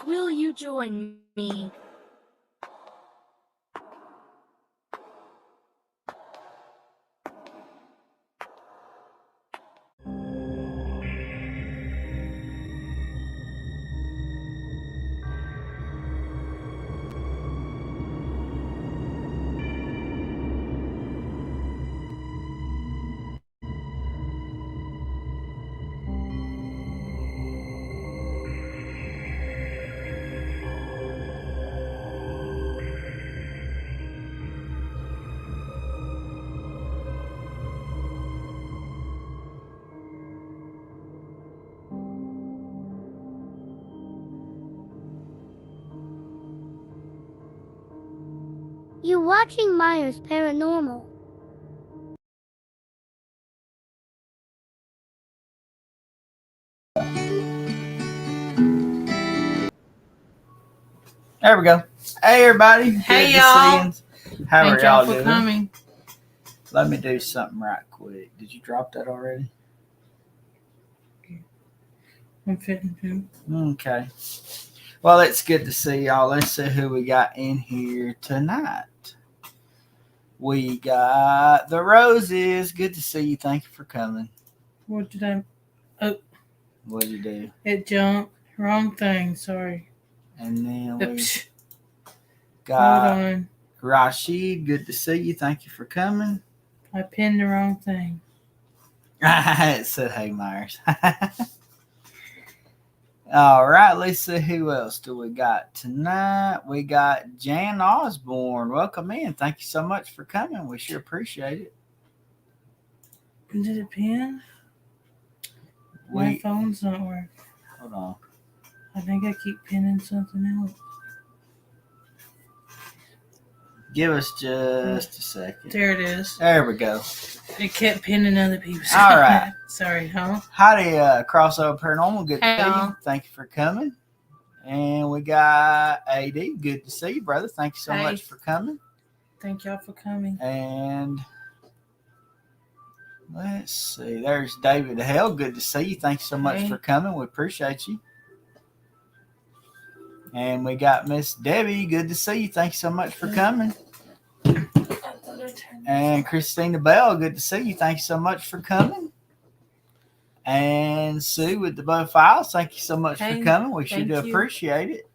Will you join me? You're watching Myers Paranormal. There we go. Hey, everybody. Hey, Good y'all. to see you. How Thank are y'all for doing? coming. Let me do something right quick. Did you drop that already? I'm fitting him. Okay. Well, it's good to see y'all. Let's see who we got in here tonight. We got the Roses. Good to see you. Thank you for coming. What did I? What did you do? It jumped. Wrong thing. Sorry. And then we Hold got on. Rashid. Good to see you. Thank you for coming. I pinned the wrong thing. It said, hey, Myers. All right, let's see who else do we got tonight. We got Jan Osborne. Welcome in. Thank you so much for coming. We sure appreciate it. Did it pin? My phone's not working. Hold on. I think I keep pinning something else. Give us just a second. There it is. There we go. It kept pinning other people's. All right. Sorry, huh? Howdy, Crossover Paranormal. Good to Hey, see y'all. you. Thank you for coming. And we got AD. Good to see you, brother. Thank you so Hey. much for coming. Thank y'all for coming. And let's see. There's David Hell. Good to see you. Thank you so much Hey. for coming. We appreciate you. And we got Miss Debbie. Good to see you. Thank you so much for coming. And Christina Bell. Good to see you. Thank you so much for coming. And Sue with the Bow Files. Thank you so much for coming. We sure do appreciate it.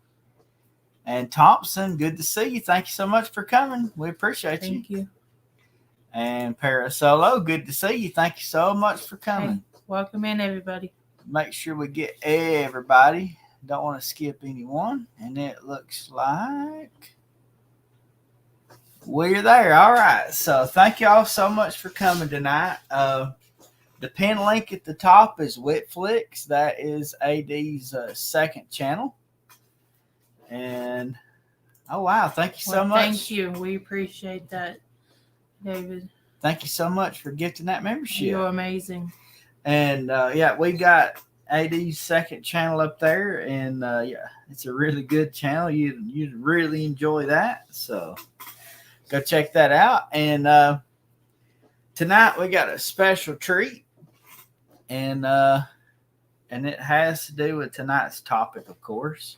And Thompson. Good to see you. Thank you so much for coming. We appreciate you. Thank you. And Parasolo. Good to see you. Thank you so much for coming. Hey, welcome in, everybody. Make sure we get everybody. Don't want to skip anyone. And it looks like we're there. All right. So thank you all so much for coming tonight. The pin link at the top is Whitflix. That is AD's second channel. And, oh, wow. Thank you so much. Thank you. We appreciate that, David. Thank you so much for gifting that membership. You're amazing. And, yeah, we got AD's second channel up there. And, yeah, it's a really good channel. You'd really enjoy that. So go check that out. And tonight we got a special treat. And it has to do with tonight's topic, of course,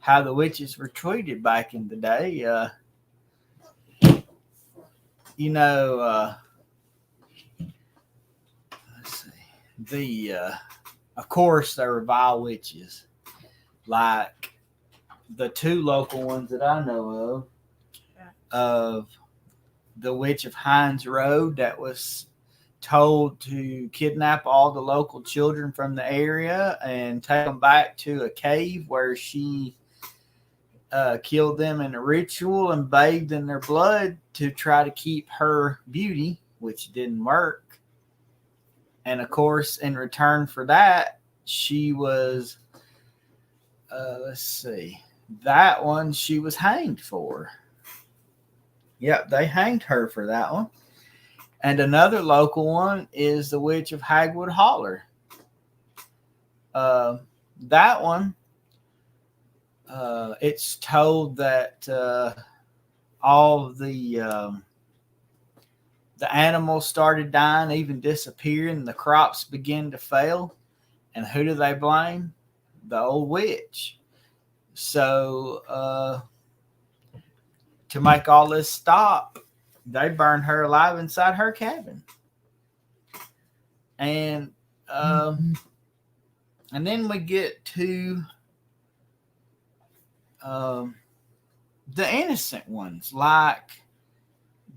how the witches were treated back in the day. Let's see. Of course, there were vile witches, like the two local ones that I know of the Witch of Hines Road that was told to kidnap all the local children from the area and take them back to a cave where she killed them in a ritual and bathed in their blood to try to keep her beauty, which didn't work. And of course, in return for that, she was, that one she was hanged for. Yep, they hanged her for that one. And another local one is the Witch of Hagwood Holler. That one, it's told that all of the animals started dying, even disappearing, the crops began to fail. And who do they blame? The old witch. So to make all this stop, they burned her alive inside her cabin. And then we get to the innocent ones, like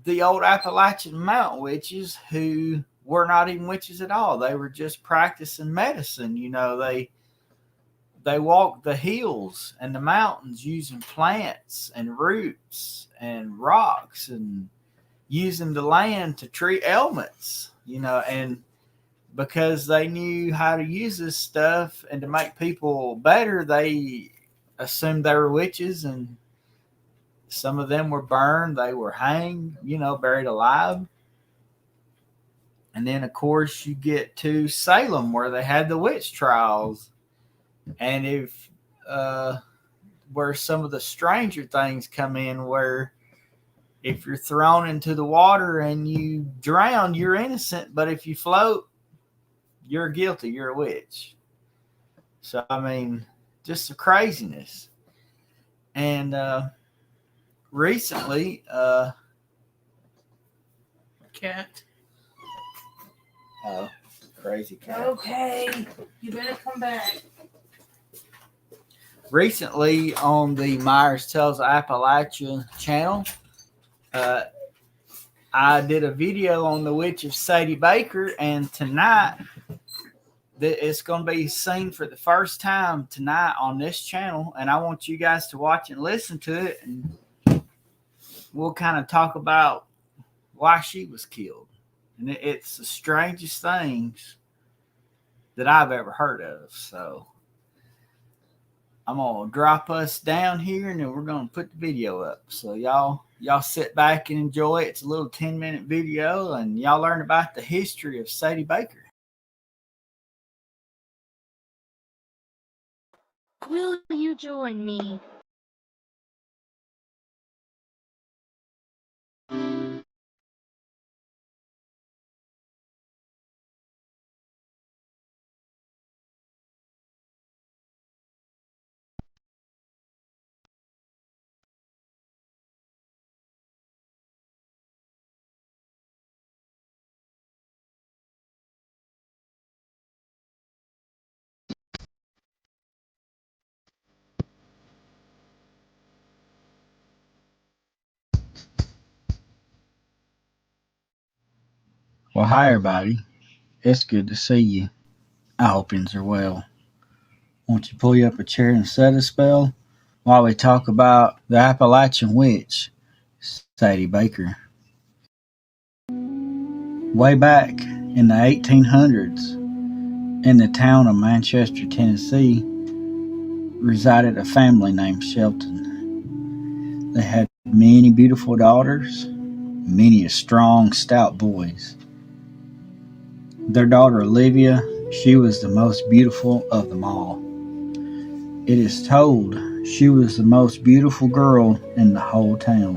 the old Appalachian mountain witches, who were not even witches at all. They were just practicing medicine. You know, they walked the hills and the mountains using plants and roots and rocks and using the land to treat ailments, you know, and because they knew how to use this stuff and to make people better, they assumed they were witches, and some of them were burned, they were hanged, you know, buried alive. And then, of course, you get to Salem, where they had the witch trials. And where some of the stranger things come in, where if you're thrown into the water and you drown, you're innocent. But if you float, you're guilty. You're a witch. So, I mean, just the craziness. And recently, Cat. Oh, crazy cat. Okay, you better come back. Recently, on the Myers Tells Appalachia channel, I did a video on the witch of Sadie Baker, and tonight it's going to be seen for the first time tonight on this channel, and I want you guys to watch and listen to it, and we'll kind of talk about why she was killed. And it's the strangest things that I've ever heard of. So I'm going to drop us down here, and then we're going to put the video up. So y'all sit back and enjoy it. It's a little 10-minute video, and y'all learn about the history of Sadie Baker. Will you join me? Well, hi, everybody. It's good to see you. I hope yous are well. Won't you pull you up a chair and set a spell while we talk about the Appalachian witch, Sadie Baker. Way back in the 1800s, in the town of Manchester, Tennessee, resided a family named Shelton. They had many beautiful daughters, many strong, stout boys. Their daughter Olivia, she was the most beautiful of them all. It is told she was the most beautiful girl in the whole town.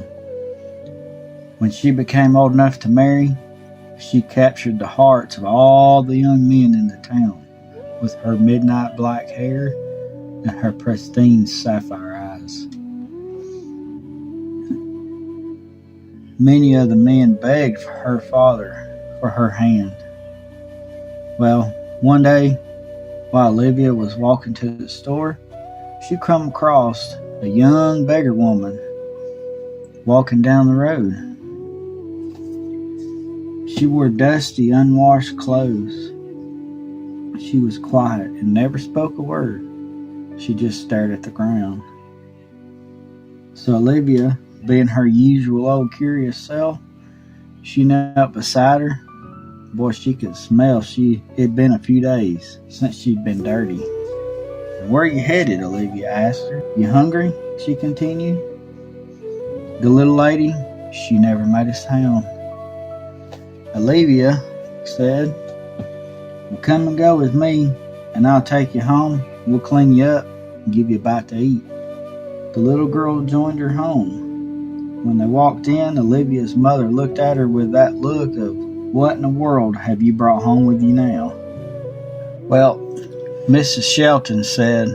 When she became old enough to marry, she captured the hearts of all the young men in the town with her midnight black hair and her pristine sapphire eyes. Many of the men begged for her father for her hand. Well, one day, while Olivia was walking to the store, she come across a young beggar woman walking down the road. She wore dusty, unwashed clothes. She was quiet and never spoke a word. She just stared at the ground. So Olivia, being her usual old curious self, she knelt beside her. Boy, she could smell it'd been a few days since she'd been dirty. "Where are you headed?" Olivia asked her. "You hungry?" she continued. The little lady, she never made a sound. Olivia said, "Well, come and go with me, and I'll take you home. We'll clean you up and give you a bite to eat." The little girl joined her home. When they walked in, Olivia's mother looked at her with that look of, "What in the world have you brought home with you now?" Well, Mrs. Shelton said,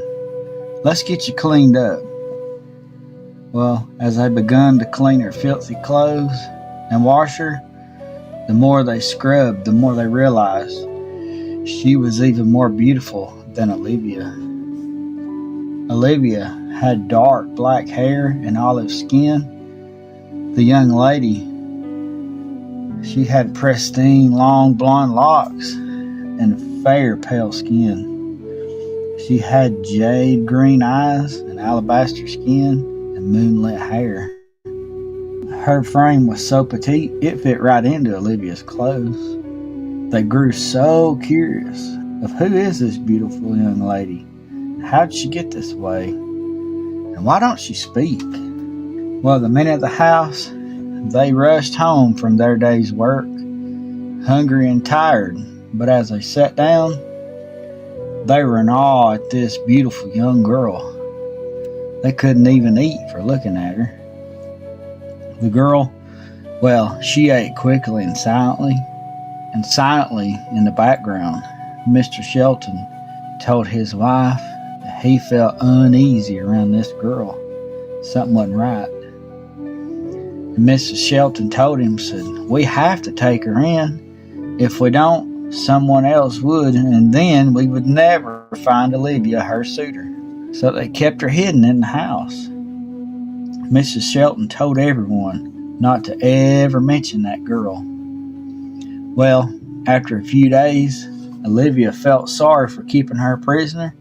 Let's get you cleaned up. Well, as they begun to clean her filthy clothes and wash her, the more they scrubbed, the more they realized she was even more beautiful than Olivia. Olivia had dark black hair and olive skin. The young lady, she had pristine, long blonde locks and fair, pale skin. She had jade green eyes and alabaster skin and moonlit hair. Her frame was so petite, it fit right into Olivia's clothes. They grew so curious of who is this beautiful young lady? How'd she get this way? And why don't she speak? Well, the men at the house, they rushed home from their day's work, hungry and tired, but as they sat down, they were in awe at this beautiful young girl. They couldn't even eat for looking at her. The girl, well, she ate quickly and silently in the background, Mr. Shelton told his wife that he felt uneasy around this girl. Something wasn't right. And Mrs. Shelton told him, said, "We have to take her in. If we don't, someone else would, and then we would never find Olivia, her suitor." So they kept her hidden in the house. Mrs. Shelton told everyone not to ever mention that girl. Well, after a few days, Olivia felt sorry for keeping her prisoner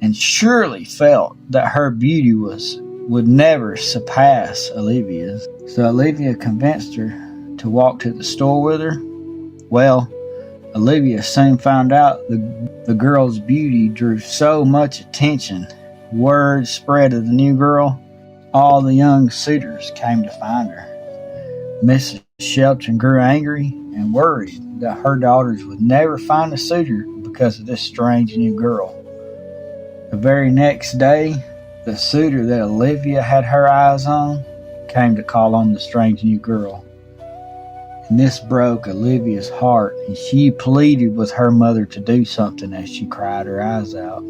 and surely felt that her beauty would never surpass Olivia's. So Olivia convinced her to walk to the store with her. Well, Olivia soon found out the girl's beauty drew so much attention. Word spread of the new girl. All the young suitors came to find her. Mrs. Shelton grew angry and worried that her daughters would never find a suitor because of this strange new girl. The very next day, the suitor that Olivia had her eyes on came to call on the strange new girl. And this broke Olivia's heart, and she pleaded with her mother to do something as she cried her eyes out.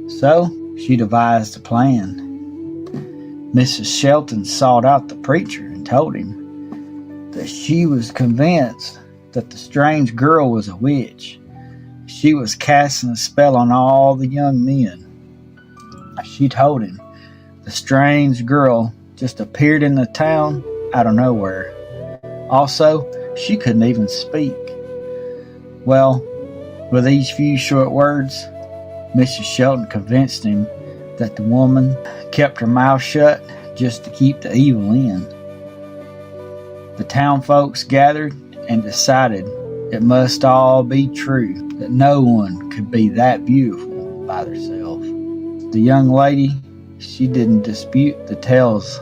So she devised a plan. Mrs. Shelton sought out the preacher and told him that she was convinced that the strange girl was a witch. She was casting a spell on all the young men. She told him the strange girl just appeared in the town out of nowhere. Also, she couldn't even speak. Well, with these few short words, Mrs. Shelton convinced him that the woman kept her mouth shut just to keep the evil in. The town folks gathered and decided it must all be true, that no one could be that beautiful by themselves. The young lady, she didn't dispute the tales.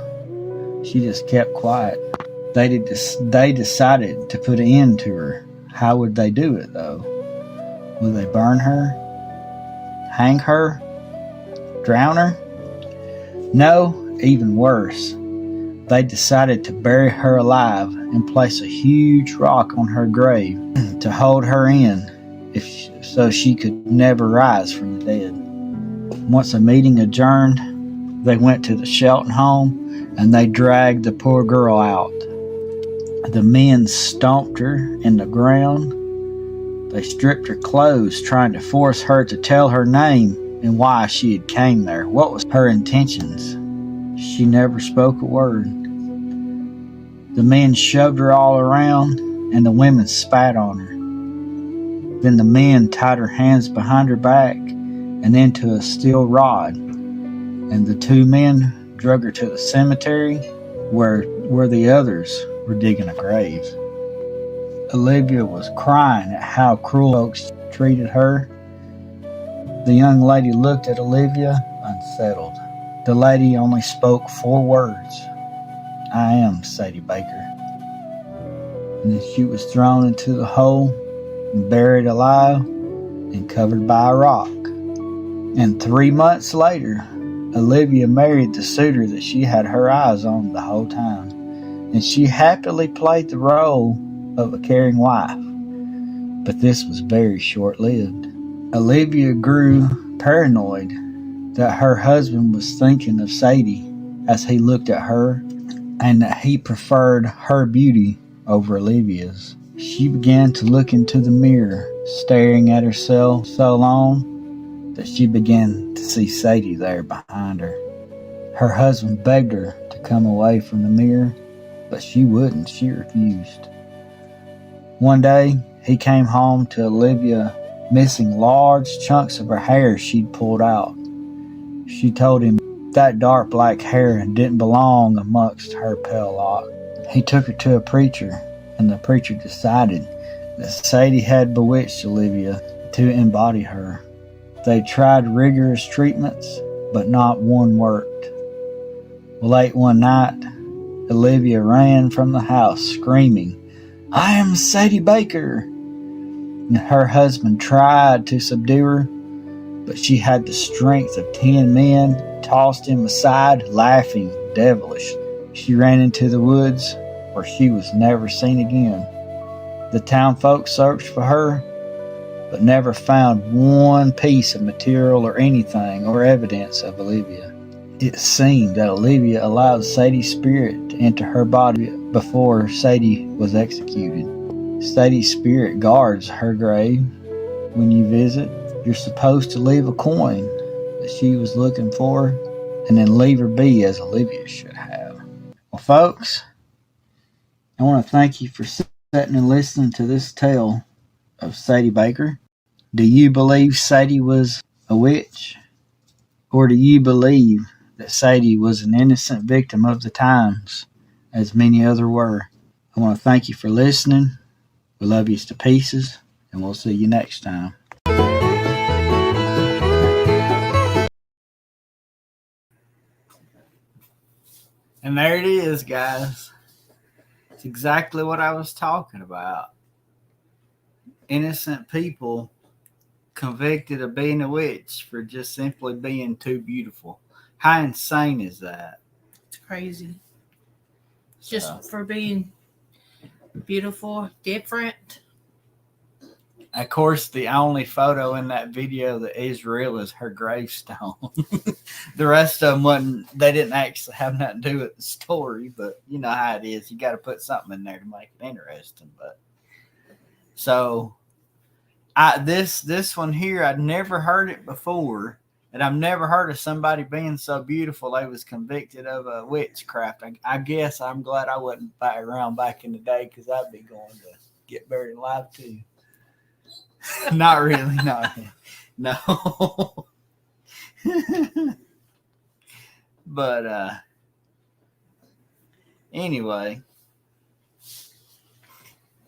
She just kept quiet. They decided to put an end to her. How would they do it, though? Would they burn her? Hang her? Drown her? No, even worse. They decided to bury her alive and place a huge rock on her grave to hold her in so she could never rise from the dead. Once the meeting adjourned, they went to the Shelton home and they dragged the poor girl out. The men stomped her in the ground. They stripped her clothes, trying to force her to tell her name and why she had came there. What was her intentions? She never spoke a word. The men shoved her all around, and the women spat on her. Then the men tied her hands behind her back and into a steel rod, and the two men drug her to the cemetery where the others were digging a grave. Olivia was crying at how cruel folks treated her. The young lady looked at Olivia, unsettled. The lady only spoke 4 words. "I am Sadie Baker." And then she was thrown into the hole and buried alive and covered by a rock. And 3 months later, Olivia married the suitor that she had her eyes on the whole time. And she happily played the role of a caring wife. But this was very short-lived. Olivia grew paranoid that her husband was thinking of Sadie as he looked at her, and that he preferred her beauty over Olivia's. She began to look into the mirror, staring at herself so long that she began to see Sadie there behind her. Her husband begged her to come away from the mirror, but she wouldn't. She refused. One day, he came home to Olivia missing large chunks of her hair she'd pulled out. She told him that dark black hair didn't belong amongst her pale lock. He took her to a preacher, and the preacher decided that Sadie had bewitched Olivia to embody her. They tried rigorous treatments, but not one worked. Late one night, Olivia ran from the house screaming, "I am Sadie Baker!" And her husband tried to subdue her, but she had the strength of 10 men, tossed him aside, laughing devilishly. She ran into the woods, where she was never seen again. The town folk searched for her, but never found one piece of material or anything or evidence of Olivia. It seemed that Olivia allowed Sadie's spirit to enter her body before Sadie was executed. Sadie's spirit guards her grave. When you visit, you're supposed to leave a coin that she was looking for, and then leave her be as Olivia should have. Well, folks, I want to thank you for sitting and listening to this tale of Sadie Baker. Do you believe Sadie was a witch? Or do you believe that Sadie was an innocent victim of the times, as many others were? I want to thank you for listening. We love you to pieces, and we'll see you next time. And there it is, guys. It's exactly what I was talking about. Innocent people convicted of being a witch for just simply being too beautiful. How insane is that? It's crazy. Just for being beautiful, different. Of course, the only photo in that video that is real is her gravestone. The rest of them wasn't. They didn't actually have nothing to do with the story, but you know how it is. You got to put something in there to make it interesting. But so, this one here, I'd never heard it before, and I've never heard of somebody being so beautiful they was convicted of a witchcraft. I guess I'm glad I wasn't around back in the day, because I'd be going to get buried alive too. Not really, no. But anyway,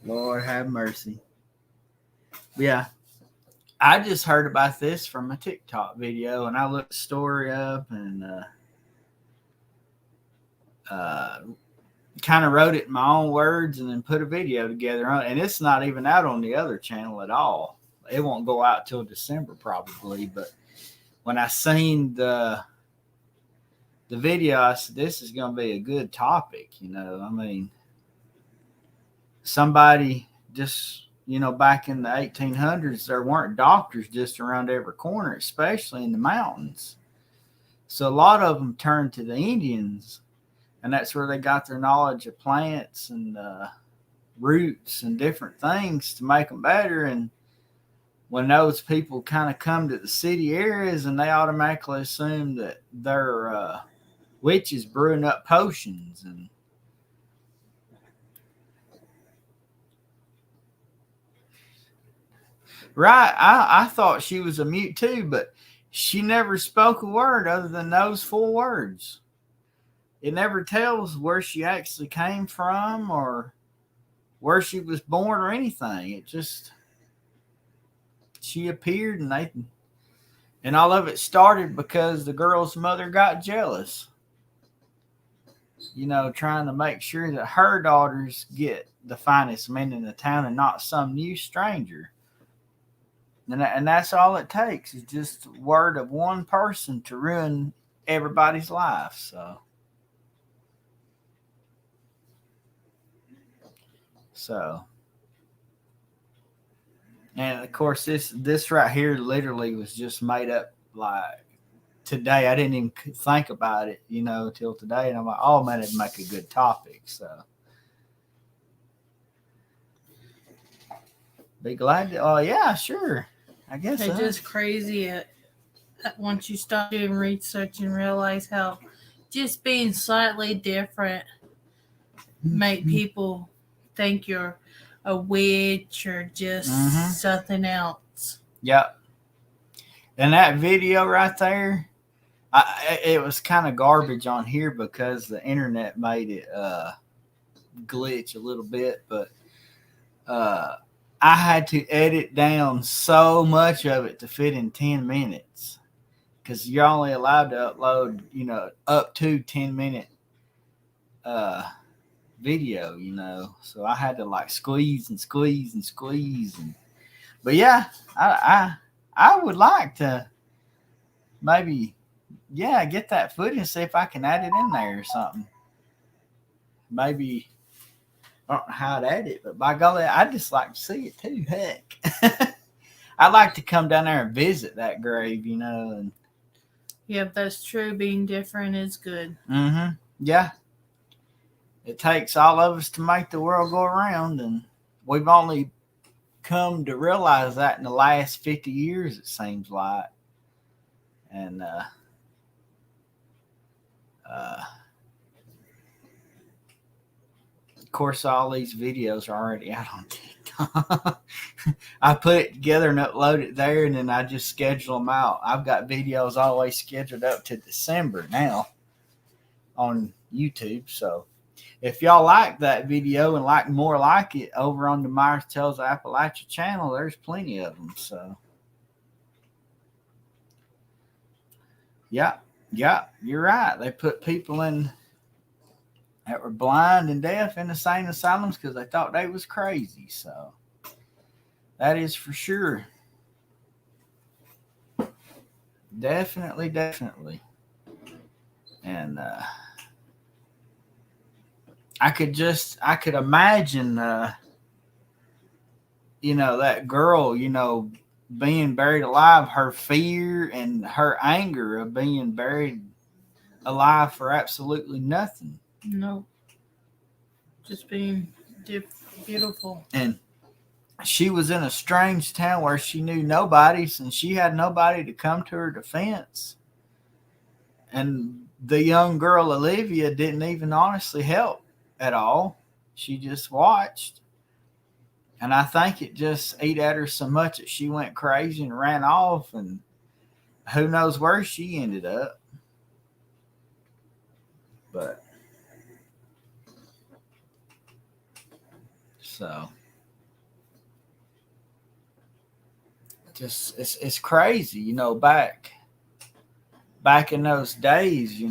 Lord have mercy. Yeah, I just heard about this from a TikTok video, and I looked the story up and kind of wrote it in my own words and then put a video together on it. And it's not even out on the other channel at all. It won't go out till December probably. But when I seen the video, I said, this is going to be a good topic. You know, I mean, somebody just, you know, back in the 1800s, there weren't doctors just around every corner, especially in the mountains. So a lot of them turned to the Indians. And that's where they got their knowledge of plants and roots and different things to make them better. And when those people kind of come to the city areas, and they automatically assume that they're witches brewing up potions. And right, I thought she was a mute too, but she never spoke a word other than those 4 words. It never tells where she actually came from or where she was born or anything. It just, she appeared, and all of it started because the girl's mother got jealous. You know, trying to make sure that her daughters get the finest men in the town and not some new stranger. And that's all it takes, is just word of one person to ruin everybody's life. So, and of course, this right here literally was just made up like today. I didn't even think about it, till today. And I'm like, oh man, it'd make a good topic. So be glad to. Oh yeah, sure. I guess It's so. just crazy once you start doing research and realize how just being slightly different make people think you're a witch or just something else. Yep. And that video right there, it was kind of garbage on here because the internet made it glitch a little bit, but I had to edit down so much of it to fit in 10 minutes because you're only allowed to upload, up to 10-minute video, so I had to like squeeze. But yeah, I would like to maybe, get that footage and see if I can add it in there or something. Maybe, I don't know how to edit, but by golly, I'd just like to see it too. Heck. I'd like to come down there and visit that grave, and Yep, that's true. Being different is good. yeah. It takes all of us to make the world go around, and we've only come to realize that in the last 50 years, it seems like. And of course, all these videos are already out on TikTok. I put it together and upload it there, and then I just schedule them out. I've got videos always scheduled up to December now on YouTube. So if y'all like that video and like more like it over on the Myers Tales of Appalachia channel, there's plenty of them. So yeah, you're right. They put people in that were blind and deaf in insane asylums because they thought they was crazy. So that is for sure. Definitely. And I could imagine, that girl, being buried alive, her fear and her anger of being buried alive for absolutely nothing. No. Just being beautiful. And she was in a strange town where she knew nobody, and she had nobody to come to her defense. And the young girl, Olivia, didn't even honestly help at all. She just watched. And I think it just ate at her so much that she went crazy and ran off, and who knows where she ended up. But so just it's crazy, back in those days,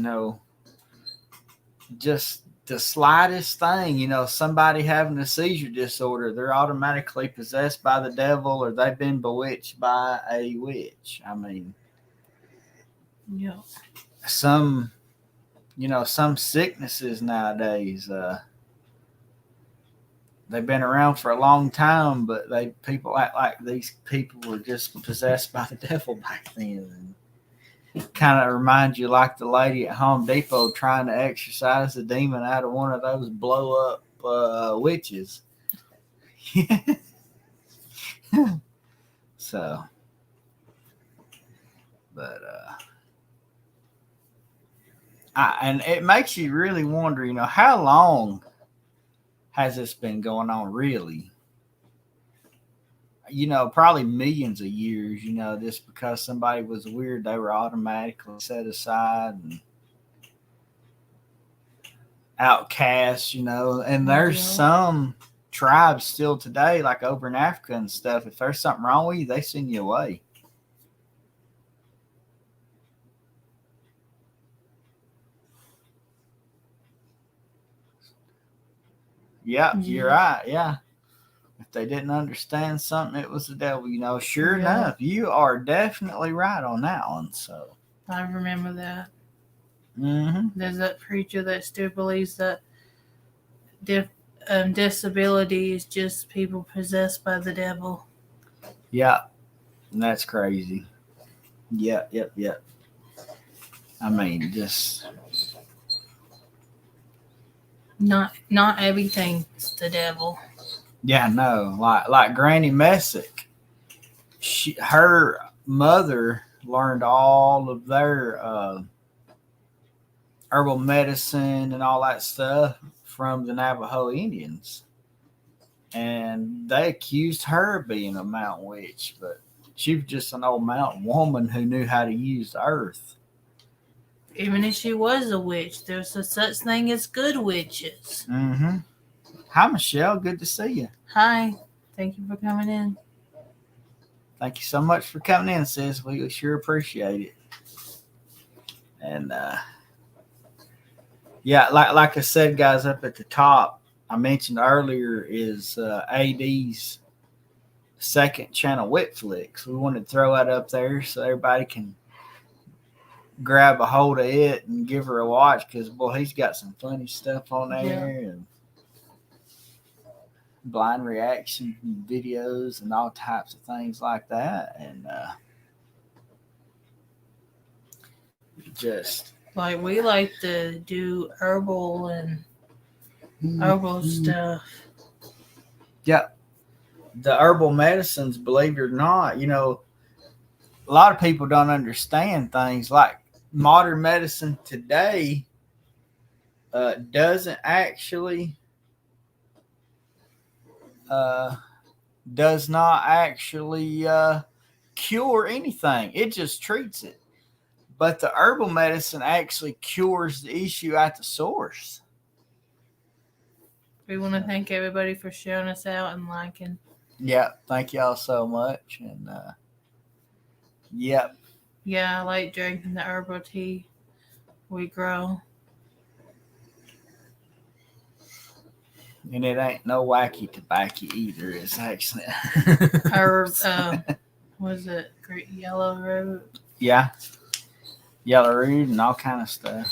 just the slightest thing, somebody having a seizure disorder, they're automatically possessed by the devil or they've been bewitched by a witch. I mean, Yeah. some sicknesses nowadays, they've been around for a long time, but people act like these people were just possessed by the devil back then. Kind of reminds you like the lady at Home Depot trying to exorcise the demon out of one of those blow up witches. So, but and it makes you really wonder, how long has this been going on really? Probably millions of years, just because somebody was weird, they were automatically set aside and outcasts, and there's some tribes still today, like over in Africa and stuff. If there's something wrong with you, they send you away. Yeah, you're right. Yeah. If they didn't understand something, it was the devil. Sure enough, you are definitely right on that one. So I remember that. Mm-hmm. There's that preacher that still believes that disability is just people possessed by the devil. Yeah, and that's crazy. Yep. I mean, just Not everything's the devil. yeah, no, like Granny Messick. Her mother learned all of their herbal medicine and all that stuff from the Navajo Indians. And they accused her of being a mountain witch, but she was just an old mountain woman who knew how to use the earth. Even if she was a witch, there's a such thing as good witches. Mm-hmm. Hi, Michelle. Good to see you. Hi. Thank you for coming in. Thank you so much for coming in, sis. We sure appreciate it. And yeah, like I said, guys, up at the top, I mentioned earlier is AD's second channel, Whitflix. We wanted to throw that up there so everybody can grab a hold of it and give her a watch, because boy, he's got some funny stuff on there and blind reaction videos and all types of things like that. And just Like we like to do herbal and herbal stuff. yeah, the herbal medicines, believe it or not, you know, a lot of people don't understand things like modern medicine today doesn't actually does not actually cure anything. It just treats it. But the herbal medicine actually cures the issue at the source. We want to thank everybody for showing us out and liking. Yeah, thank y'all so much. And yep. Yeah, I like drinking the herbal tea we grow. And it ain't no wacky tobacco either. It's actually Herb, was it yellow root? yeah, yellow root and all kind of stuff.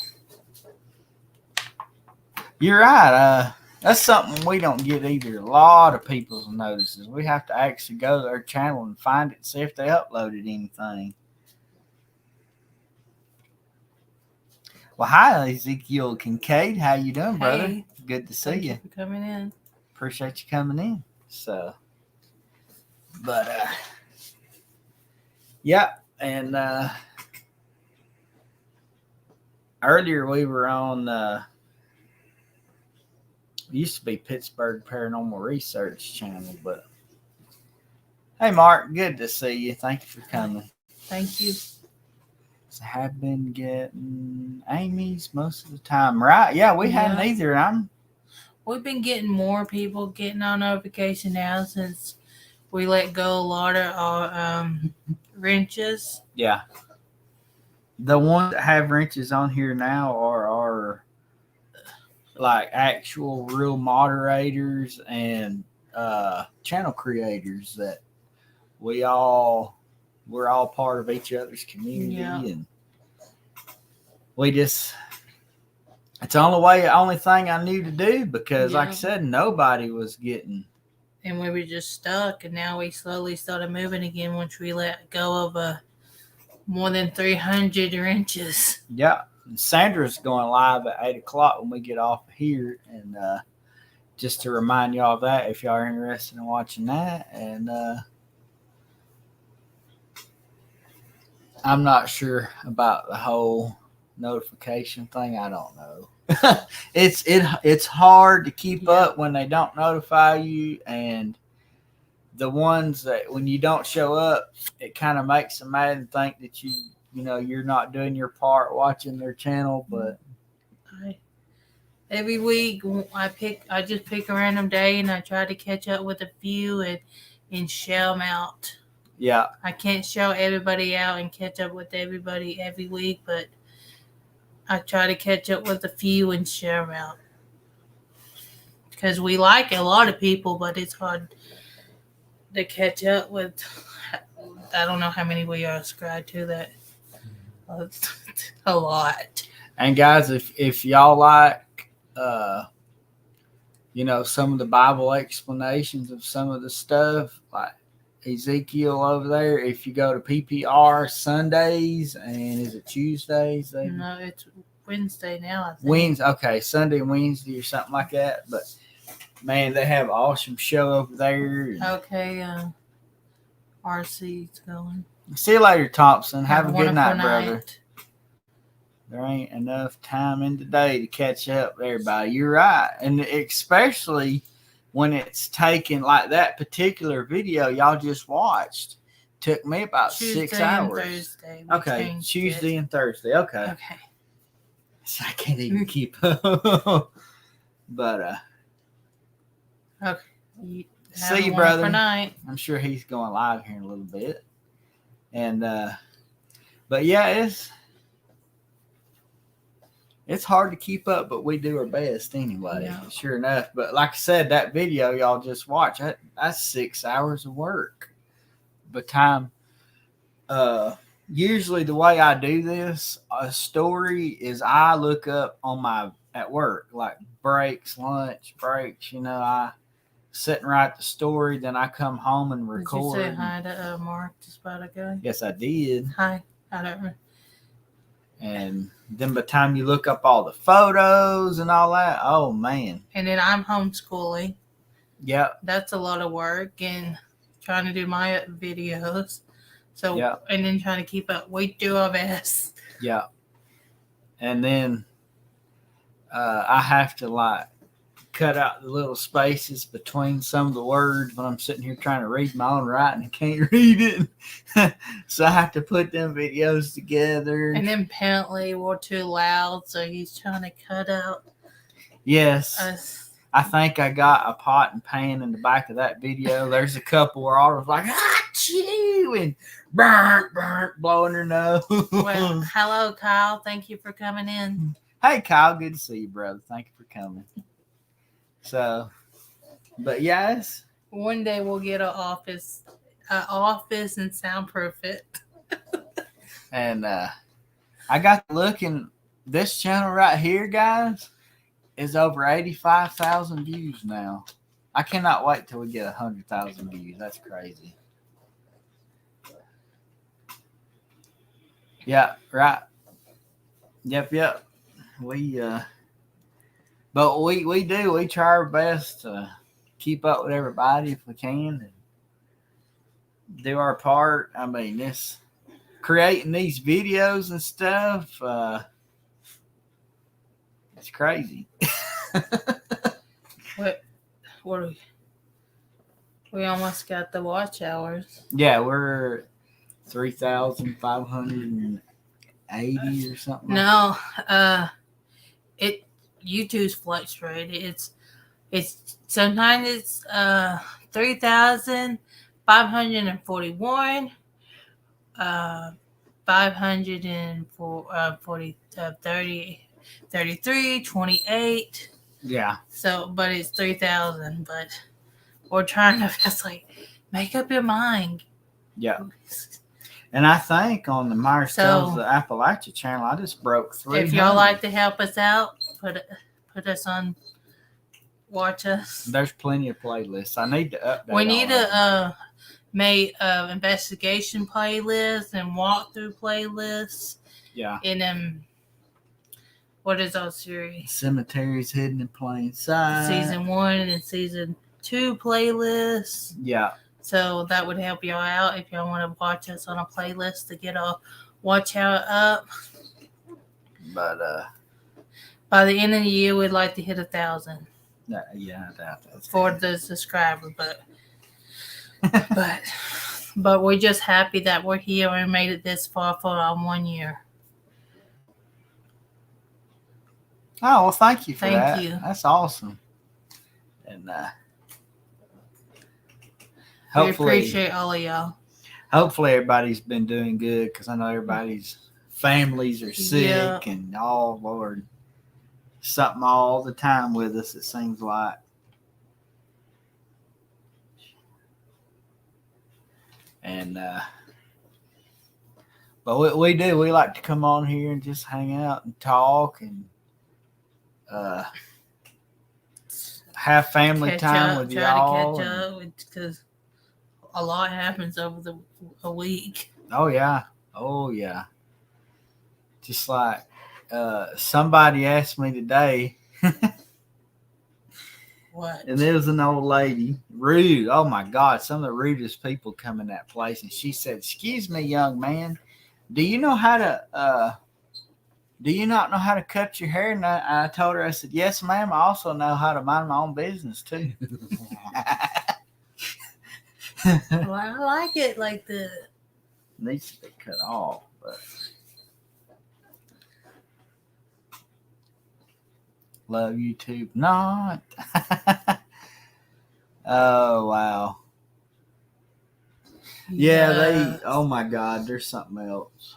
You're right. That's something we don't get either. A lot of people notices. We have to actually go to their channel and find it, see if they uploaded anything. Well, hi, Ezekiel Kincaid. How you doing, brother? Hey. Good to see Thank you. you for coming in. Appreciate you coming in. So, but yeah, and earlier we were on it used to be Pittsburgh Paranormal Research Channel, but hey, Mark, good to see you. Thank you for coming. Thank you. So I have been getting Amy's most of the time, right? Yeah, we hadn't either. We've been getting more people getting our notification now since we let go a lot of our wrenches. Yeah. The ones that have wrenches on here now are like actual real moderators and channel creators that we're all part of each other's community. Yeah. And we just, it's the only thing I knew to do, because like I said, nobody was getting. And we were just stuck, and now we slowly started moving again once we let go of more than 300 wrenches. Yeah. And Sandra's going live at 8 o'clock when we get off here. And just to remind y'all of that, if y'all are interested in watching that. And I'm not sure about the whole notification thing. I don't know. It's hard to keep up when they don't notify you, and the ones that when you don't show up, it kind of makes them mad and think that you're not doing your part watching their channel. But every week I just pick a random day and I try to catch up with a few and shout them out. Yeah, I can't shout everybody out and catch up with everybody every week, but I try to catch up with a few and share them out. Because we like a lot of people, but it's hard to catch up with. I don't know how many we are subscribed to that. A lot. And guys, if y'all like, some of the Bible explanations of some of the stuff, like Ezekiel over there. If you go to PPR Sundays, and is it Tuesdays? No, it's Wednesday now, I think. Wednesday, okay, Sunday and Wednesday or something like that. But man, they have an awesome show over there. Okay, RC's going. See you later, Thompson. Have a good wonderful night, brother. There ain't enough time in the day to catch up with everybody. You're right. And especially when it's taken like that particular video y'all just watched. Took me about Tuesday 6 hours. And Thursday. We Okay, changed Tuesday it. and Thursday. Okay. Okay. So I can't even keep up. But You See have you, a brother. wonderful night. I'm sure he's going live here in a little bit. And but yeah, it's hard to keep up, but we do our best anyway. Yeah. Sure enough. But like I said, that video y'all just watched, that's 6 hours of work. But time usually the way I do this, a story is I look up on my at work, like breaks, lunch breaks, I sit and write the story, then I come home and record. Did you say hi to Mark, the spider guy? Yes, I did. Hi. I don't remember. And then by the time you look up all the photos and all that, oh man. And then I'm homeschooling. Yep. That's a lot of work and trying to do my videos. So, Yeah. And then trying to keep up. We do our best. Yeah. And then I have to cut out the little spaces between some of the words when I'm sitting here trying to read my own writing and can't read it. So I have to put them videos together. And then apparently we're too loud, so he's trying to cut out Yes. us. I think I got a pot and pan in the back of that video. There's a couple where I was like, achoo, and burnt, blowing her nose. Well, hello, Kyle. Thank you for coming in. Hey, Kyle, good to see you, brother. Thank you for coming. So, but yes. One day we'll get an office and soundproof it. And I got looking, this channel right here, guys, is over 85,000 views now. I cannot wait till we get 100,000 views. That's crazy. Yeah, right. Yep. But we try our best to keep up with everybody if we can and do our part. I mean, this creating these videos and stuff, it's crazy. What we almost got the watch hours. Yeah, we're 3,580 or something. No, YouTube's fluctuated. It's sometimes it's 3,541, 33, 28. Yeah. So, but it's 3,000. But we're trying to just make up your mind. Yeah. And I think on the Myers Tells So- the Appalachia channel, I just broke 300. If y'all like to help us out, put us on. Watch us. There's plenty of playlists. I need to update. We need all of them. to make investigation playlists and walkthrough playlists. Yeah. And what is our series? Cemeteries Hidden in Plain Sight. Season 1 and Season 2 playlists. Yeah. So that would help y'all out if y'all want to watch us on a playlist to get a watch out up. But By the end of the year, we'd like to hit 1,000 yeah, I doubt that's for the subscriber, but we're just happy that we're here and made it this far for 1 year. Oh, well, thank you for Thank that. you. That's awesome. And We hopefully, appreciate all of y'all. everybody's been doing good because I know everybody's families are sick Yeah. and oh Lord, something all the time with us. It seems like. And but we do. We like to come on here and just hang out and talk and have family time with Try y'all. to catch up because a lot happens over a week. Oh yeah. Oh yeah. Just like somebody asked me today, What? and there was an old lady, rude. Oh my God, some of the rudest people come in that place. And she said, "Excuse me, young man, do you know how to? Do you not know how to cut your hair?" And I told her, I said, "Yes, ma'am. I also know how to mind my own business too." Well, I like it like the. Needs to be cut off, but love YouTube not. Oh wow. Yeah, they. Oh my God, there's something else.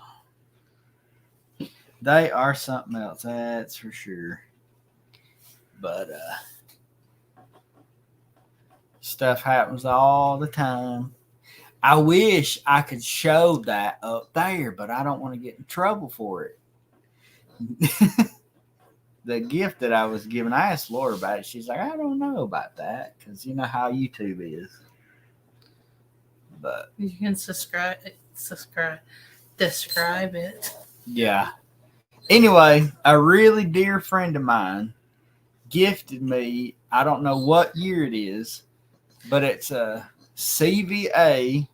They are something else, that's for sure. But stuff happens all the time. I wish I could show that up there, but I don't want to get in trouble for it. The gift that I was given, I asked Laura about it. She's like, I don't know about that because you know how YouTube is. But You can describe it. yeah. Anyway, a really dear friend of mine gifted me, I don't know what year it is, but it's a CVA,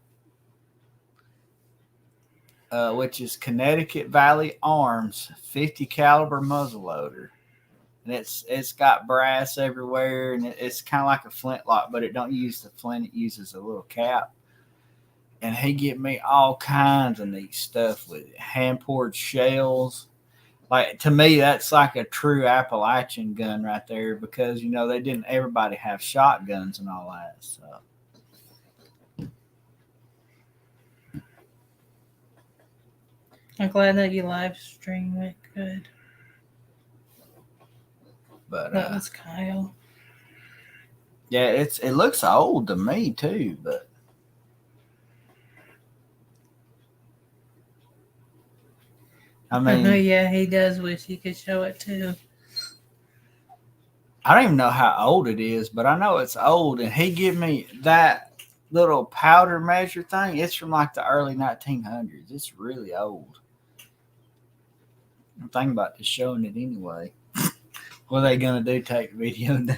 which is Connecticut Valley Arms 50 caliber muzzleloader. And it's got brass everywhere, and it's kind of like a flintlock, but it don't use the flint, it uses a little cap. And he gave me all kinds of neat stuff with it. Hand poured shells. Like, to me, that's like a true Appalachian gun right there, because they didn't everybody have shotguns and all that. So I'm glad that you live stream went good. but That was Kyle. yeah, it looks old to me too, but I mean, Yeah, he does wish he could show it too. I don't even know how old it is, but I know it's old. And he gave me that little powder measure thing. It's from like the early 1900s. It's really old. I'm thinking about just showing it anyway. What are they gonna do? Take the video down?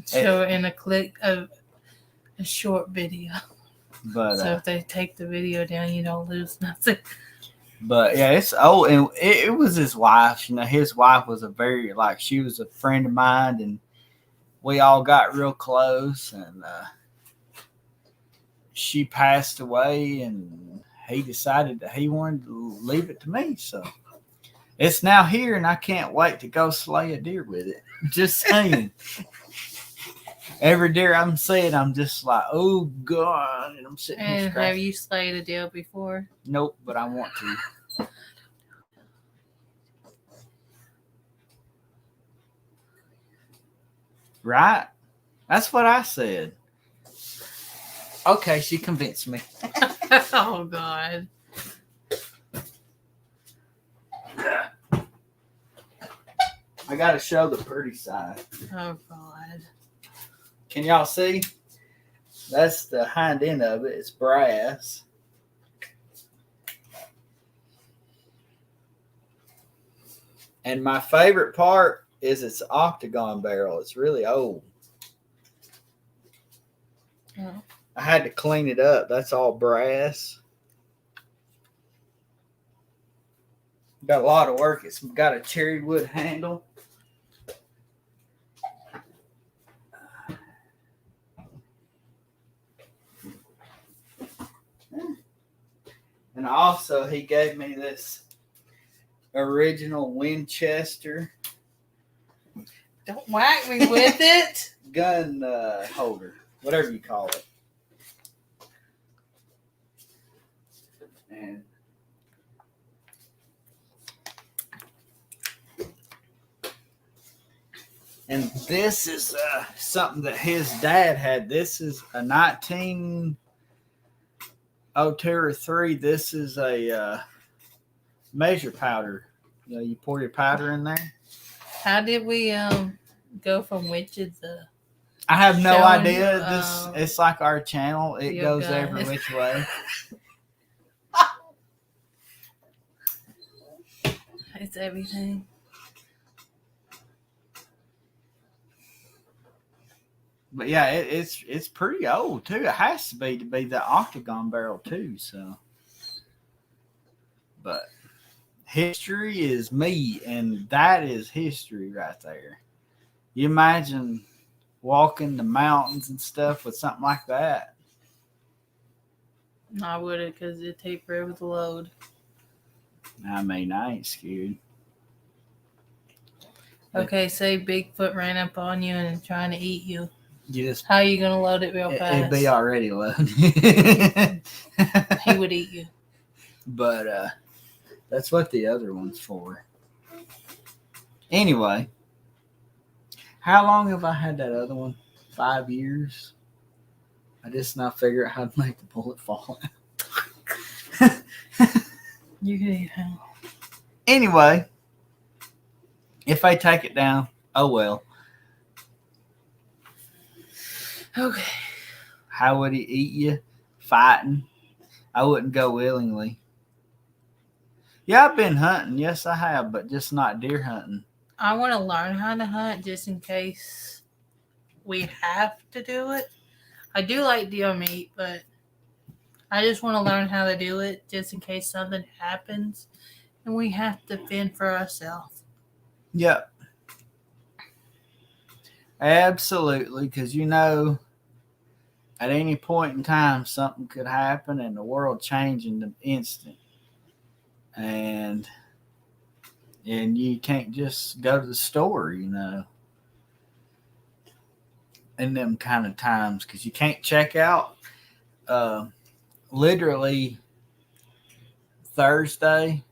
Show it in a short video. But So if they take the video down, you don't lose nothing. But yeah, it's old, and it was his wife. His wife was she was a friend of mine, and we all got real close. And she passed away, and he decided that he wanted to leave it to me. So it's now here, and I can't wait to go slay a deer with it. Just saying. Every deer I'm seeing, I'm just like, oh God, and I'm sitting here And scratching. have you slayed a deer before? Nope, but I want to. Right? That's what I said. Okay, she convinced me. Oh God. I gotta show the pretty side. Oh God. Can y'all see? That's the hind end of it. It's brass. And my favorite part is its octagon barrel. It's really old. Oh. I had to clean it up. That's all brass. Got a lot of work. It's got a cherry wood handle. And also, he gave me this original Winchester Don't whack me with it. gun holder, whatever you call it. And this is something that his dad had. This is a 1902 or 3. This is a measure powder. You pour your powder in there. How did we go from witches to I have no showing, idea. This it's like our channel. It you goes guys. every which way. It's everything. But yeah, it's pretty old too. It has to be the octagon barrel too. So, but history is me, and that is history right there. You imagine walking the mountains and stuff with something like that. I wouldn't, because it'd take forever to load. I mean, I ain't scared. Okay, say Bigfoot ran up on you and trying to eat you. You just How are you gonna load it real it'd fast? be already loaded. He would eat you. But that's what the other one's for. Anyway, how long have I had that other one? 5 years. I just now figure out how to make the bullet fall out. You can eat him. Anyway, if I take it down, oh well. Okay. How would he eat you? Fighting. I wouldn't go willingly. Yeah, I've been hunting. Yes, I have, but just not deer hunting. I want to learn how to hunt just in case we have to do it. I do like deer meat, but I just want to learn how to do it just in case something happens and we have to fend for ourselves. Yep. Absolutely, because at any point in time, something could happen and the world change in an instant. And you can't just go to the store, in them kind of times, because you can't check out. Literally Thursday,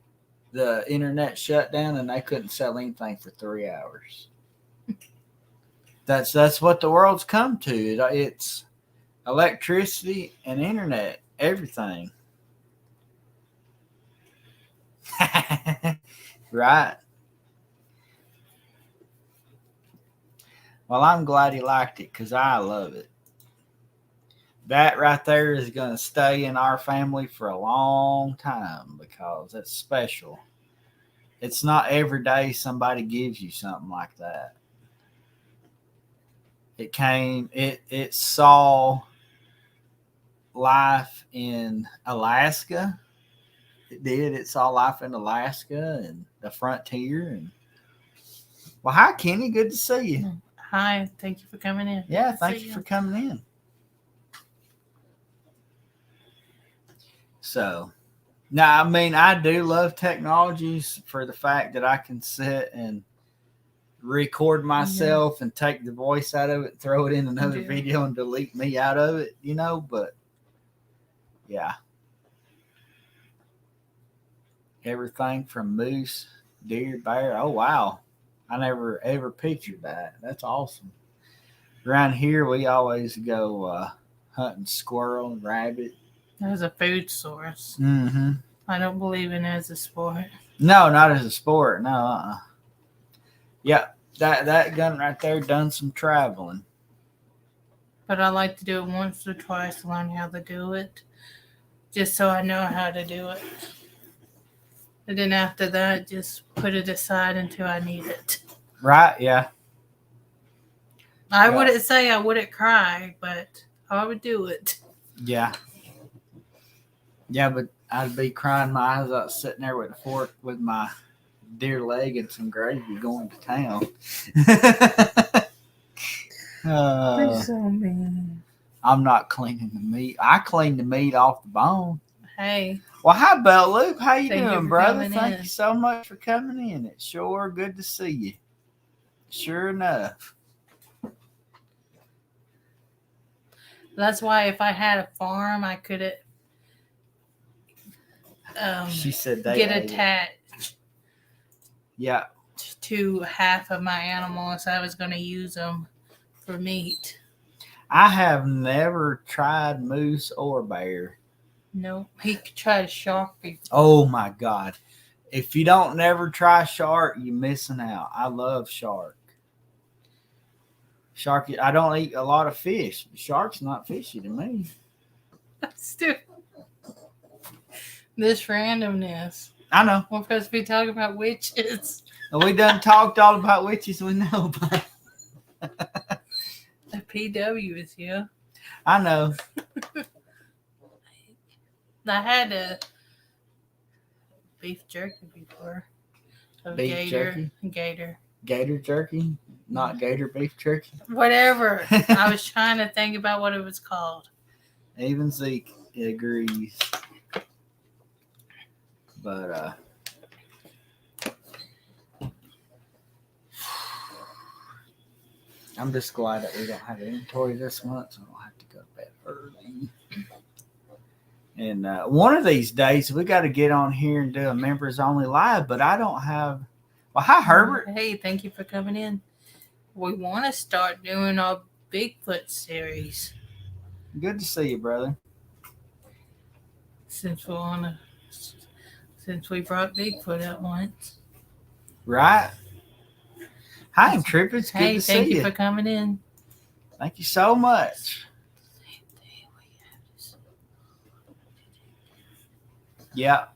the internet shut down and they couldn't sell anything for 3 hours. That's what the world's come to. It's electricity and internet, everything. Right. Well, I'm glad he liked it because I love it. That right there is going to stay in our family for a long time because it's special. It's not every day somebody gives you something like that. It saw life in Alaska. It did. It saw life in Alaska and the frontier. And well, hi, Kenny. Good to see you. Hi. Thank you for coming in. Yeah, thank you for coming in. So, now, I mean, I do love technologies for the fact that I can sit and record myself and take the voice out of it, throw it in another video and delete me out of it, but yeah. Everything from moose, deer, bear. Oh, wow. I never ever pictured that. That's awesome. Around here, we always go hunting squirrel and rabbit. As a food source. Mm-hmm. I don't believe in it as a sport. No, not as a sport. No. Yeah, that gun right there done some traveling. But I like to do it once or twice to learn how to do it. Just so I know how to do it. And then after that, just put it aside until I need it. Right, yeah. I wouldn't say I wouldn't cry, but I would do it. Yeah. Yeah, but I'd be crying my eyes out sitting there with a fork with my deer leg and some gravy going to town. You're so mean. I'm not cleaning the meat. I clean the meat off the bone. Hey. Well, hi, Bell Luke. How you Thank you doing, for brother? coming Thank in. you so much for coming in. It's sure good to see you. Sure enough. That's why if I had a farm, I could She said they get ate it. attached Yeah. to half of my animals. I was going to use them for meat. I have never tried moose or bear. No, he could try to shark me. Oh my God. If you don't never try shark, you're missing out. I love shark. Shark, I don't eat a lot of fish. Shark's not fishy to me. Stupid. This randomness. I know. We're supposed to be talking about witches. We done talked all about witches we know about. The PW is here. I know. I had a beef jerky before. Of Beef jerky? Gator. Gator jerky, not gator beef jerky. Whatever. I was trying to think about what it was called. Even Zeke agrees. But I'm just glad that we don't have inventory this month, so I don't have to go to bed early. And one of these days, we got to get on here and do a members only live, but I don't have. Well, hi, Herbert. Hey, thank you for coming in. We want to start doing our Bigfoot series Good to see you, brother. since we brought Bigfoot up once. Right? Hi, I'm Trippin'. It's good Hey, to thank see you you. for coming in. Thank you so much. Yeah.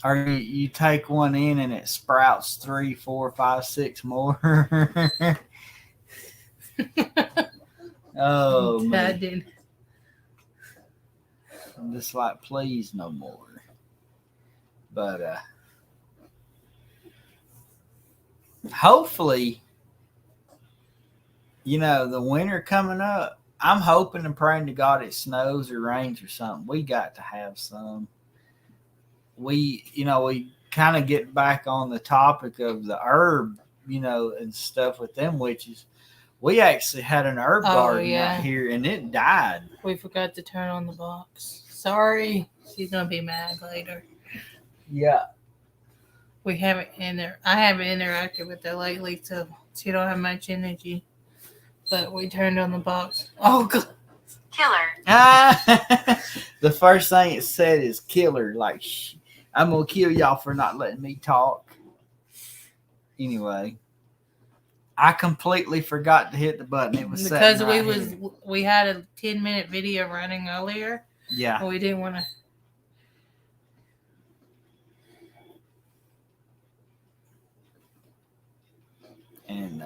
Or you take one in and it sprouts 3, 4, 5, 6 more. Oh, I man. did. I'm just like, please, no more. But hopefully, the winter coming up, I'm hoping and praying to God it snows or rains or something. We got to have some. We kind of get back on the topic of the herb, and stuff with them witches. We actually had an herb garden out here, and it died. We forgot to turn on the box. Sorry. She's going to be mad later. Yeah. I haven't interacted with her lately, so she don't have much energy. But we turned on the box. Oh, God. Killer. The first thing it said is killer. Like, I'm going to kill y'all for not letting me talk. Anyway, I completely forgot to hit the button. It was because sitting right here. we had a 10-minute video running earlier. Yeah. And we didn't want to. And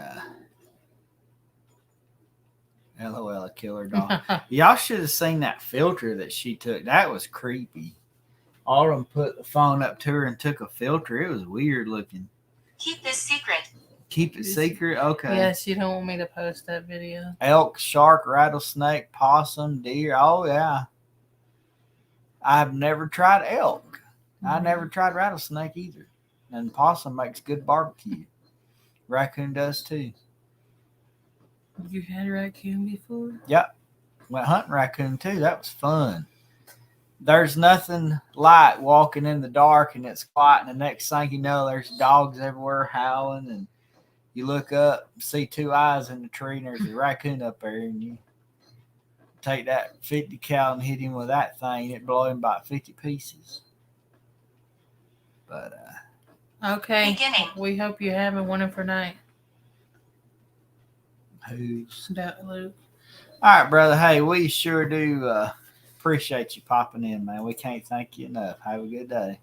LOL, a killer dog. Y'all should have seen that filter that she took. That was creepy. Autumn put the phone up to her and took a filter. It was weird looking. Keep this secret. Keep it secret? Okay. Yes, you don't want me to post that video. Elk, shark, rattlesnake, possum, deer. Oh, yeah. I've never tried elk. I never tried rattlesnake either. And possum makes good barbecue. Raccoon does too. You had a raccoon before? Yep. Went hunting raccoon too. That was fun. There's nothing like walking in the dark and it's quiet, and the next thing you know, there's dogs everywhere howling, and you look up, see 2 eyes in the tree, and there's a raccoon up there, and you take that 50 cal and hit him with that thing, it blow him about 50 pieces. But Okay. Beginning. We hope you're having a wonderful night. who's About Luke. all right, brother? Hey, we sure do appreciate you popping in, man. We can't thank you enough. Have a good day.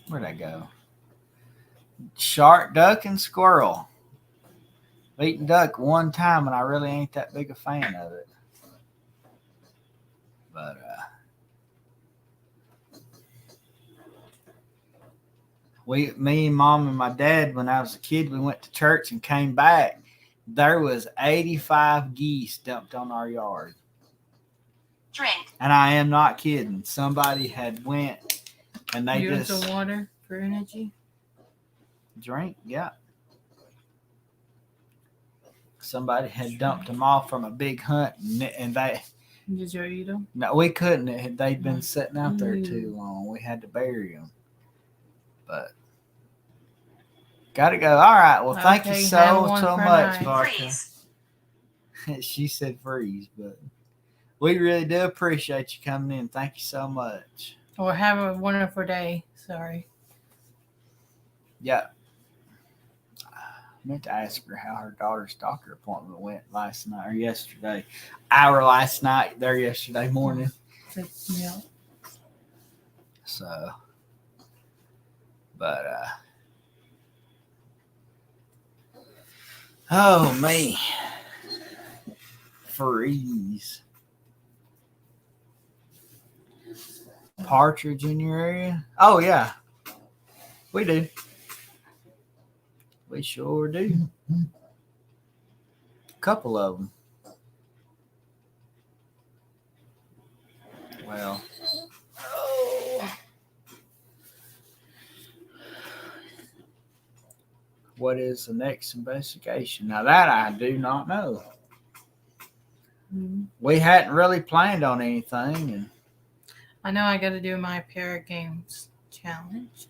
Where'd I go? Shark, duck, and squirrel. I've eaten duck one time, and I really ain't that big a fan of it. But me and mom and my dad, when I was a kid, we went to church and came back. There was 85 geese dumped on our yard. Drink. And I am not kidding. Somebody had went and they Use just the water for energy. drink. Yeah. Somebody had dumped them off from a big hunt, and they. Did you eat them? No, we couldn't. They'd been sitting out there too long. We had to bury them. But gotta go. All right. Well, thank you Okay, so have one so for much, night. Barker. Freeze. She said freeze, but we really do appreciate you coming in. Thank you so much. Or have a wonderful day. Sorry. Yeah. Meant to ask her how her daughter's doctor appointment went last night or yesterday. Our last night there yesterday morning. Yeah. So, but oh me, freeze. Partridge in your area? Oh yeah, we do. We sure do. A couple of them. Well, what is the next investigation? Now that I do not know. We hadn't really planned on anything, and I know I got to do my Para Games challenge.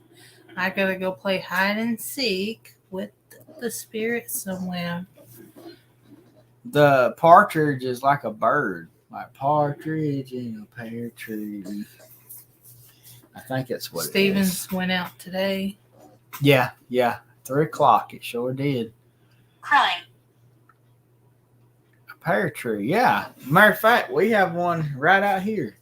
I got to go play hide and seek with the spirit somewhere. the partridge is like a bird, like partridge in a pear tree. I think that's what it is. Stevens went out today. Yeah, 3:00. It sure did. Crowing. A pear tree, yeah. Matter of fact, we have one right out here.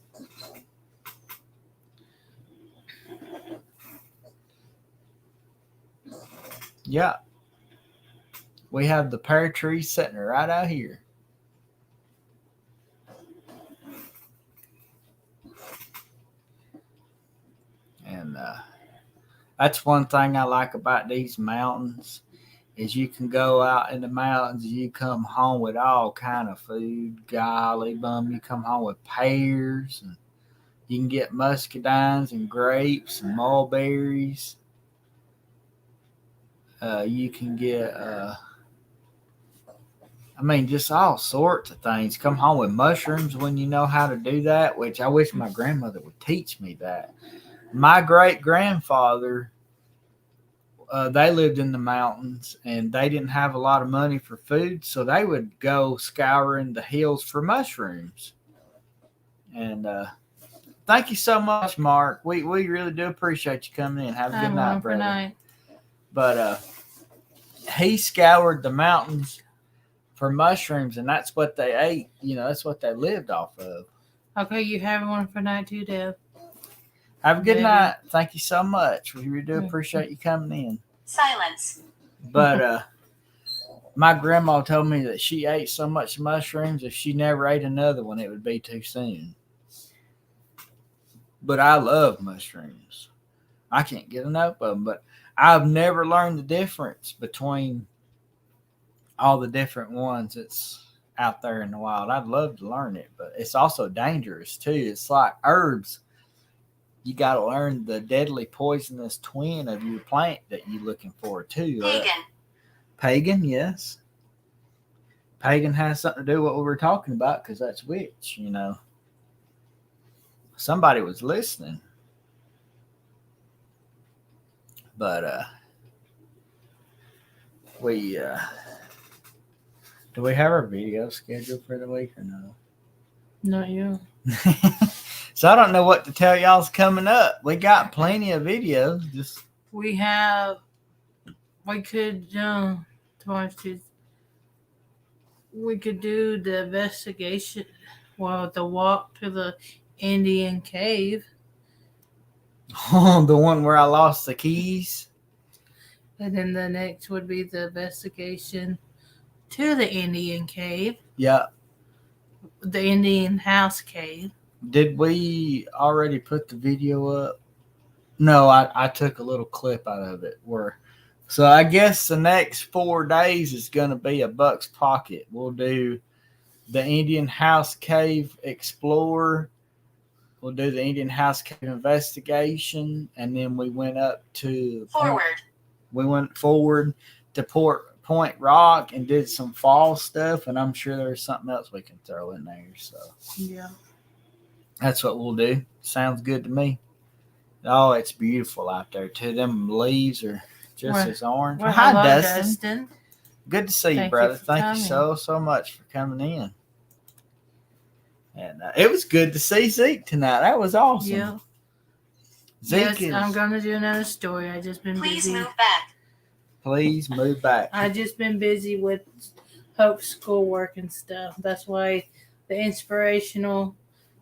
Yeah. We have the pear tree sitting right out here. And that's one thing I like about these mountains is you can go out in the mountains and you come home with all kind of food. Golly bum, you come home with pears and you can get muscadines and grapes and mulberries. You can get just all sorts of things. Come home with mushrooms when you know how to do that, which I wish my grandmother would teach me that. My great-grandfather, they lived in the mountains, and they didn't have a lot of money for food, so they would go scouring the hills for mushrooms. And thank you so much, Mark. We really do appreciate you coming in. Have a good night, brother. Night. But he scoured the mountains for mushrooms, and that's what they ate. That's what they lived off of. Okay, you have one for night too, Deb. Have a good Maybe. night. Thank you so much. We really do appreciate you coming in. Silence. But my grandma told me that she ate so much mushrooms, if she never ate another one, it would be too soon. But I love mushrooms. I can't get enough of them, but I've never learned the difference between all the different ones that's out there in the wild. I'd love to learn it, but it's also dangerous too. It's like herbs. You got to learn the deadly poisonous twin of your plant that you're looking for too. Pagan. Pagan, yes. Pagan has something to do with what we were talking about because that's witch, Somebody was listening. But do we have our video scheduled for the week or no? Not you. So I don't know what to tell y'all's coming up. We got plenty of videos. We could tomorrow's Tuesday. We could do the investigation. Well, the walk to the Indian cave. The one where I lost the keys. And then the next would be the investigation to the Indian cave. Yeah. The Indian house cave. Did we already put the video up? No, I took a little clip out of it. So I guess the next 4 days is going to be a Buck's Pocket. We'll do the Indian House Cave Explorer. We'll do the Indian House Cave Investigation. And then we went up to... Forward. We went forward to Point Rock and did some fall stuff. And I'm sure there's something else we can throw in there. So Yeah. that's what we'll do. Sounds good to me. Oh, it's beautiful out there too. Them leaves are just as orange. Well, Hi, hello, Dustin. Good to see you, Thank you brother. for Thank you coming. so much for coming in. And it was good to see Zeke tonight. That was awesome. Yeah. Zeke Yes, is. I'm going to do another story. I just been Please busy. move back. please move back. I just been busy with Hope's schoolwork and stuff. That's why the inspirational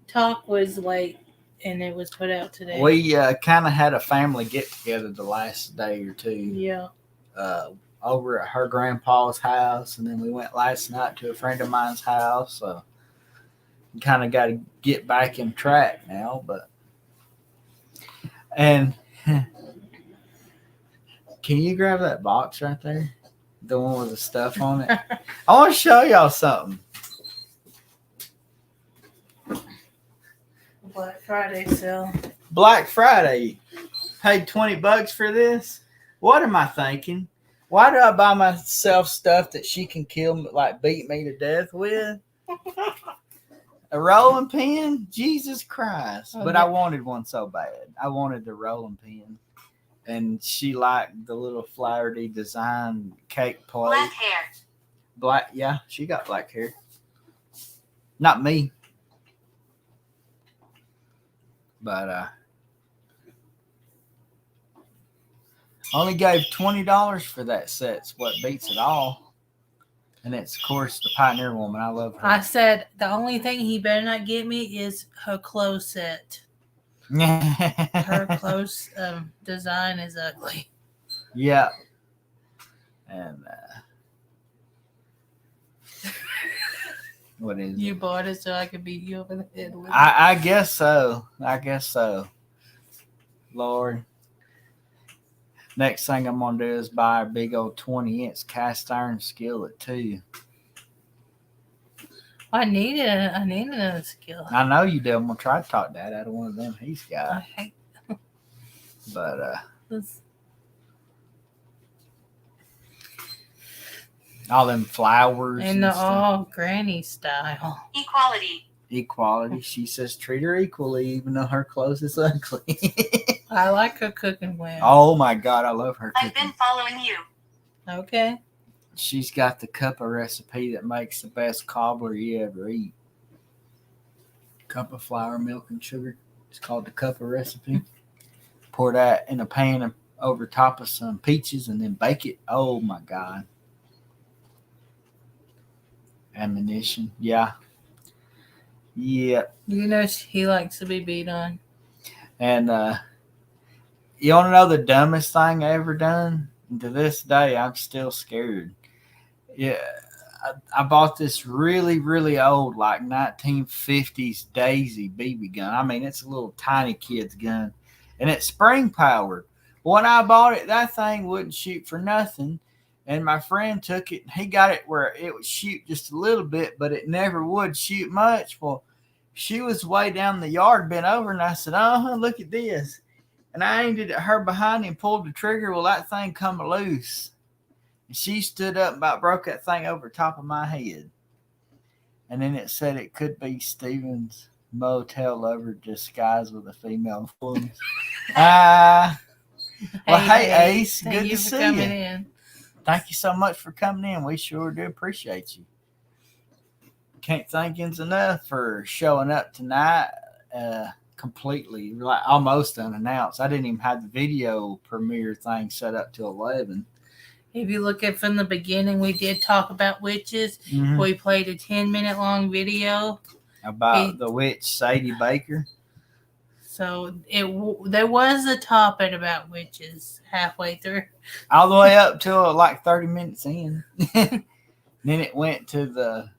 talk was late and it was put out today. We kind of had a family get together the last day or two Yeah. over at her grandpa's house, and then we went last night to a friend of mine's house. So kind of got to get back in track now, and can you grab that box right there? The one with the stuff on it. I want to show y'all something. Black Friday sale. Black Friday. Paid $20 for this. What am I thinking? Why do I buy myself stuff that she can kill me, like beat me to death with? A rolling pin? Jesus Christ. But I wanted one so bad. I wanted the rolling pin. And she liked the little flowery design cake plate. Black hair. Black, yeah, she got black hair. Not me. But only gave $20 for that set. It's what beats it all. And it's, of course, the Pioneer Woman. I love her. I said the only thing he better not get me is her clothes set. Her clothes design is ugly. Yeah. And what is You it? bought it so I could beat you over the head with it. I guess so. Lord. Next thing I'm going to do is buy a big old 20-inch cast iron skillet, too. I need another skill. I know you do. I'm going to try to talk Dad out of one of them he's got. I hate But, this. all them flowers And the stuff. all granny style. Equality. Equality. She says treat her equally, even though her clothes is ugly. I like her cooking well. Oh my God, I love her I've cooking. been following you. Okay. She's got the cup of recipe that makes the best cobbler you ever eat. Cup of flour, milk, and sugar. It's called the cup of recipe. Pour that in a pan over top of some peaches and then bake it. Oh my God. Ammunition. Yeah. Yeah. You know he likes to be beat on. And you want to know the dumbest thing I ever done? And to this day, I'm still scared. Yeah, I bought this really, really old, like 1950s Daisy BB gun. I mean, it's a little tiny kid's gun, and it's spring powered. When I bought it, that thing wouldn't shoot for nothing. And my friend took it, and he got it where it would shoot just a little bit, but it never would shoot much. Well, she was way down the yard, bent over, and I said, look at this. And I aimed it at her behind and pulled the trigger. Well, that thing come loose. And she stood up and about broke that thing over top of my head. And then it said it could be Steven's motel lover disguised with a female voice. Well, hey, Ace, thank good you to for see coming you. in. Thank you so much for coming in. We sure do appreciate you. Can't thank you enough for showing up tonight completely, like almost unannounced. I didn't even have the video premiere thing set up till 11. If you look at from the beginning, we did talk about witches. Mhm. We played a 10-minute long video. About the witch Sadie Baker. So there was a topic about witches halfway through. All the way up till like 30 minutes in. Then it went to the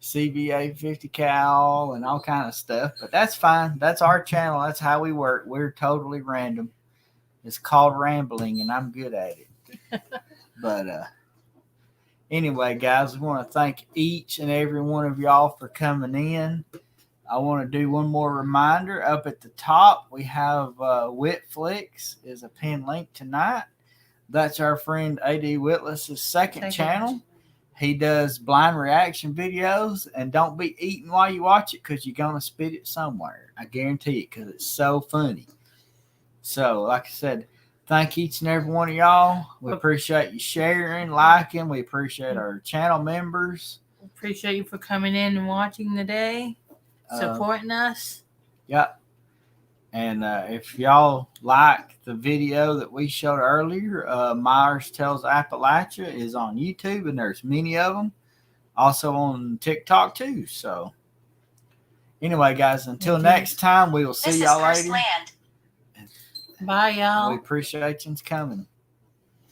CBA 50 cal and all kind of stuff. But that's fine. That's our channel. That's how we work. We're totally random. It's called rambling, and I'm good at it. But anyway, guys, we want to thank each and every one of y'all for coming in. I want to do one more reminder. Up at the top, we have Whitflix is a pinned link tonight. That's our friend A.D. Whitless's second channel. He does blind reaction videos, and don't be eating while you watch it because you're going to spit it somewhere. I guarantee it, because it's so funny. So, like I said, thank each and every one of y'all. We appreciate you sharing, liking. We appreciate our channel members. Appreciate you for coming in and watching today, supporting us. Yep. And if y'all like the video that we showed earlier, Myers Tells Appalachia is on YouTube, and there's many of them. Also on TikTok too. So anyway, guys, until Okay. next time, we will see This is y'all Cursed later. Land. Bye, y'all. We appreciate you coming.